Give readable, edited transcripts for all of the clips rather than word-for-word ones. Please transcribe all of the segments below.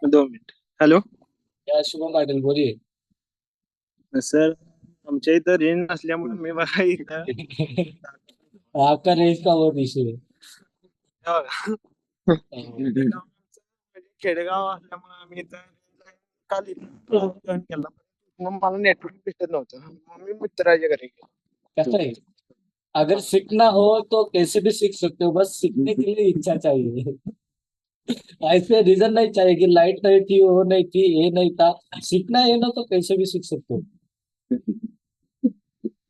2 minute. Hello. या शुभम पाटील बोलिए. Sir, आमच्या इथं रेंज नसल्यामुळे मी बघा इथं आपका रेंज का बहुत इशू है. इथं गाव आमचं म्हणजे खेडेगाव असल्यामुळे आम्ही इथं काल इथं जॉईन केला. मग मला नेटवर्क भेटत नव्हतं, मग मी मित्राच्या घरी गेलो. कैसा है? अगर सीखना हो तो कैसे भी सीख सकते हो, बस सीखने के लिए इच्छा चाहिए. ऐसे रीजन नहीं चाहिए कि लाइट नहीं थी, वो नहीं थी, ये नहीं था. सीखना है ना तो कैसे भी सीख सकते हो.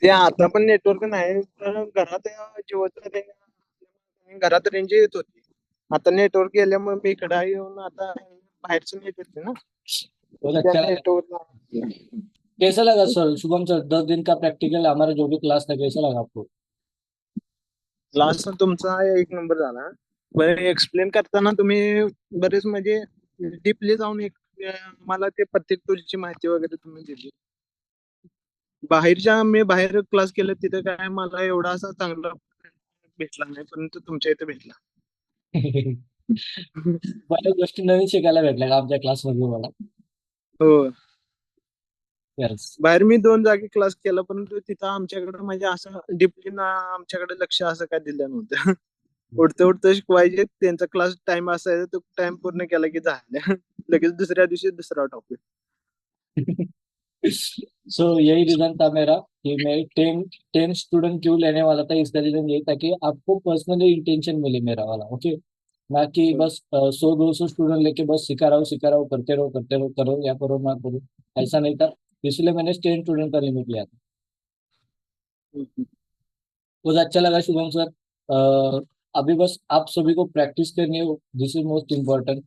ते आता पण नेटवर्क नाही तर घरात जिओचं रेंज, घरात रेंज येत होती. आता नेटवर्क गेल्यामुळे मी इकडे येऊन आता बाहेरचं नेट येते ना, बहुत त्या अच्छा लगा. नेटवर्क. कैसा लगा सर शुभम सर, 10 दिन का प्रैक्टिकल हमारा जो भी क्लास था, कैसा लगा आपको? लास्ट तुमचा एक नंबर झाला. बरं, एक्सप्लेन करताना तुम्ही बरेच म्हणजे डीपली जाऊन मला ते प्रत्येक टूलची माहिती वगैरे तुम्ही दिली. मी बाहेर क्लास केले तिथे काय मला एवढा असा चांगला भेटला नाही, परंतु तुमच्या इथे भेटला. बऱ्याच गोष्टी नवीन शिकायला भेटल्या का आमच्या क्लासमध्ये मला. हो. यस. बाहेर मी 2 जागी क्लास केला, परंतु तिथं आमच्याकडे म्हणजे असं डीपली ना आमच्याकडे लक्ष असं काय दिलं नव्हतं. उठतं उठतं शिकवायचे, त्यांचा क्लास टाइम असायचा, तो टाइम पूर्ण केला की झालं. लगेच दुसऱ्या दिवशी दुसरा टॉपिक. सो यही रीजन था मेरा कि मैं 10 स्टूडेंट क्यों लेने वाला था. इसका रीजन यही था कि आपको पर्सनली इंटेंशन मिले मेरा वाला. ओके. ना कि बस 100-200 स्टूडेंट लेके बस सिखा रहा हूँ, करते रहो, करो या करो ना करो. ऐसा नहीं था. इसलिए मैंने 10 स्टूडेंट का लिमिट लिया था. बहुत अच्छा लगा शुभम सर. अभी बस आप सभी को प्रैक्टिस करनी है, दिस इज मोस्ट इम्पोर्टेंट.